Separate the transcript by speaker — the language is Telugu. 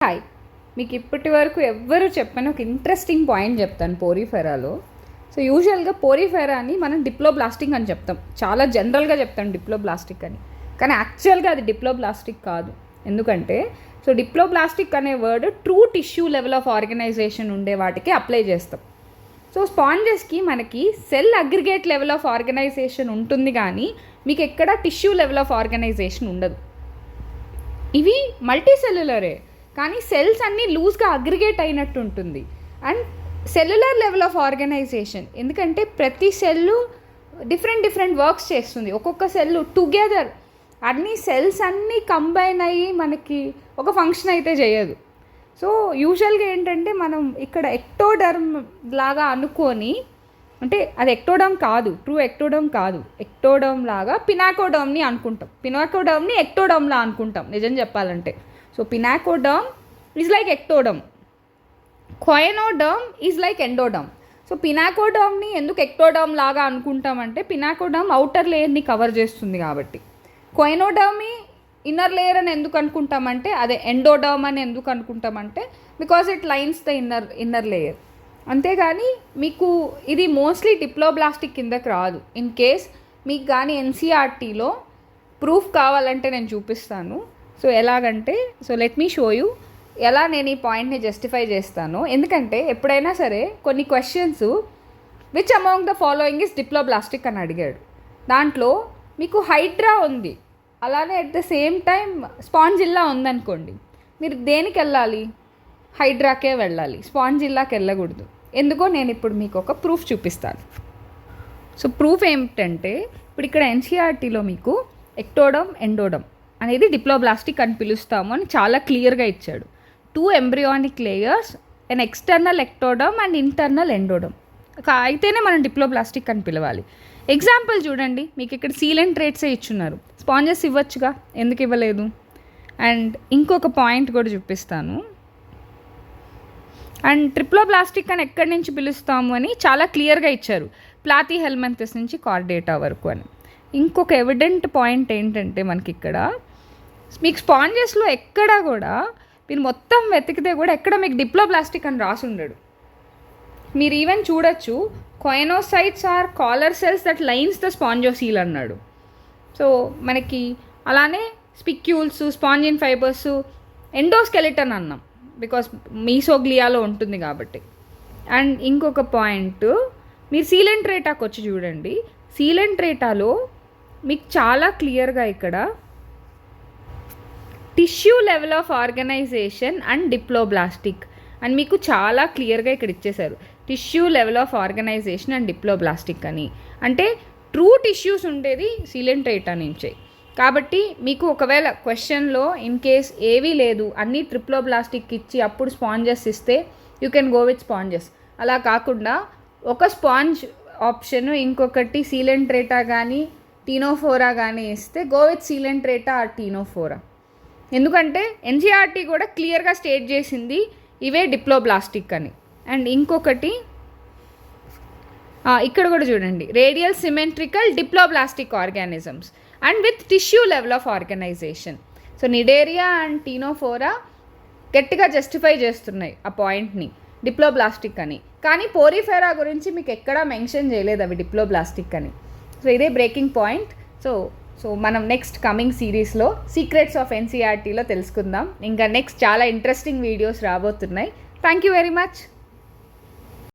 Speaker 1: హాయ్, మీకు ఇప్పటి వరకు ఎవ్వరు చెప్పని ఒక ఇంట్రెస్టింగ్ పాయింట్ చెప్తాను పోరిఫెరాలో. సో యూజువల్గా పోరిఫెరాని మనం డిప్లోబ్లాస్టిక్ అని చెప్తాం, చాలా జనరల్గా చెప్తాం డిప్లోబ్లాస్టిక్ అని. కానీ యాక్చువల్గా అది డిప్లోబ్లాస్టిక్ కాదు. ఎందుకంటే డిప్లోబ్లాస్టిక్ అనే word true tissue level of organization ఉండే వాటికి అప్లై చేస్తాం. సో స్పాంజెస్కి మనకి cell aggregate level of organization ఉంటుంది, కానీ మీకు ఎక్కడ టిష్యూ లెవెల్ ఆఫ్ ఆర్గనైజేషన్ ఉండదు. ఇవి మల్టీ సెల్యులరే, కానీ సెల్స్ అన్నీ లూజ్గా అగ్రిగేట్ అయినట్టు ఉంటుంది. And cellular level of organization, ఎందుకంటే ప్రతి సెల్లు డిఫరెంట్ వర్క్స్ చేస్తుంది. ఒక్కొక్క సెల్లు టుగెదర్ అన్ని సెల్స్ అన్నీ కంబైన్ అయ్యి మనకి ఒక ఫంక్షన్ అయితే చేయదు. సో యూజువల్గా ఏంటంటే మనం ఇక్కడ ఎక్టోడర్మ్ లాగా అనుకొని, అంటే అది ఎక్టోడర్మ్ కాదు, ట్రూ ఎక్టోడర్మ్ కాదు, ఎక్టోడర్మ్ లాగా పినాకోడర్మ్ని అనుకుంటాం. పినాకోడర్మ్ని ఎక్టోడర్మ్లా అనుకుంటాం నిజం చెప్పాలంటే. So pinacoderm is like ectoderm, choanoderm is like endoderm. So పినాకోడర్మ్ని ఎందుకు ఎక్టోడర్మ్ లాగా అనుకుంటామంటే పినాకోడర్మ్ అవుటర్ లేయర్ని కవర్ చేస్తుంది కాబట్టి. కొయనోడర్మ్ని ఇన్నర్ లేయర్ అని ఎందుకు అనుకుంటామంటే, అదే ఎండోడర్మ్ అని ఎందుకు అనుకుంటామంటే because it lines the inner layer. అంతేగాని మీకు ఇది మోస్ట్లీ డిప్లోబ్లాస్టిక్ కిందకి రాదు. ఇన్ కేస్ మీకు కానీ ఎన్సీఆర్టీలో ప్రూఫ్ కావాలంటే నేను చూపిస్తాను. సో ఎలాగంటే, so let me show you ఎలా నేను ఈ పాయింట్ని జస్టిఫై చేస్తాను. ఎందుకంటే ఎప్పుడైనా సరే కొన్ని questions which among the following is diploblastic అని అడిగాడు. దాంట్లో మీకు హైడ్రా ఉంది, అలానే at the same time spongilla ఉందనుకోండి, మీరు దేనికి వెళ్ళాలి? హైడ్రాకే వెళ్ళాలి, స్పాంజిల్లాకి వెళ్ళకూడదు. ఎందుకో నేను ఇప్పుడు మీకు ఒక ప్రూఫ్ చూపిస్తాను. సో ప్రూఫ్ ఏమిటంటే, ఇప్పుడు ఇక్కడ ఎన్సీఆర్టీలో మీకు ఎక్టోడమ్ ఎండోడమ్ అనేది డిప్లోబ్లాస్టిక్ అని పిలుస్తాము అని చాలా క్లియర్గా ఇచ్చాడు. 2 embryonic layers, and external ectoderm and internal endoderm అయితేనే మనం డిప్లోబ్లాస్టిక్ అని పిలవాలి. ఎగ్జాంపుల్ చూడండి, మీకు ఇక్కడ సీలెంట్ రేట్సే ఇచ్చున్నారు, స్పాంజెస్ ఇవ్వచ్చుగా, ఎందుకు ఇవ్వలేదు? అండ్ ఇంకొక పాయింట్ కూడా చూపిస్తాను. అండ్ ట్రిప్లోబ్లాస్టిక్ అని ఎక్కడి నుంచి పిలుస్తాము అని చాలా క్లియర్గా ఇచ్చారు, ప్లాతి హెల్మెంథస్ నుంచి కార్డేటా వరకు అని. ఇంకొక ఎవిడెంట్ పాయింట్ ఏంటంటే, మనకి ఇక్కడ మీకు స్పాంజెస్లో ఎక్కడా కూడా మీరు మొత్తం వెతికితే కూడా ఎక్కడ మీకు డిప్లోబ్లాస్టిక్ అని రాసి ఉండడు. మీరు ఈవెన్ చూడొచ్చు, choanocytes are collar cells that lines the spongocoel అన్నాడు. సో మనకి అలానే స్పిక్యూల్స్, స్పాంజిన్ ఫైబర్స్, ఎండోస్కెలిటన్ అన్నాం బికాస్ మీసోగ్లియాలో ఉంటుంది కాబట్టి. అండ్ ఇంకొక పాయింట్, మీరు సీలెంట్ రేటాకి వచ్చి చూడండి, సీలెంట్ రేటాలో మీకు చాలా క్లియర్గా ఇక్కడ tissue level of organization and diploblastic అని మీకు చాలా క్లియర్గా ఇక్కడ ఇచ్చేశారు. Tissue level of organization and diploblastic అని అంటే ట్రూ టిష్యూస్ ఉండేది సీలెంట్ రేటా నుంచే. కాబట్టి మీకు ఒకవేళ క్వశ్చన్లో ఇన్ కేస్ ఏవీ లేదు, అన్నీ ట్రిప్లోబ్లాస్టిక్ ఇచ్చి అప్పుడు స్పాంజెస్ ఇస్తే you can go with sponges. అలా కాకుండా ఒక స్పాంజ్ ఆప్షన్, ఇంకొకటి సీలెంట్ రేటా కానీ టీనోఫోరా కానీ ఇస్తే go with coelenterata or ctenophora. ఎందుకంటే ఎన్సీఆర్టీ కూడా క్లియర్గా స్టేట్ చేసింది ఇవే డిప్లోబ్లాస్టిక్ అని. అండ్ ఇంకొకటి ఇక్కడ కూడా చూడండి, radial symmetrical diploblastic organisms and with tissue level of organization. So Cnidaria and Ctenophora గట్టిగా జస్టిఫై చేస్తున్నాయి ఆ పాయింట్ని డిప్లోబ్లాస్టిక్ అని. కానీ పోరిఫెరా గురించి మీకు ఎక్కడా మెన్షన్ చేయలేదు అవి డిప్లోబ్లాస్టిక్ అని. సో ఇదే బ్రేకింగ్ పాయింట్. సో మనం నెక్స్ట్ కమింగ్ సిరీస్లో సీక్రెట్స్ ఆఫ్ ఎన్సీఆర్టీలో తెలుసుకుందాం. ఇంకా నెక్స్ట్ చాలా ఇంట్రెస్టింగ్ వీడియోస్ రాబోతున్నాయి. Thank you very much.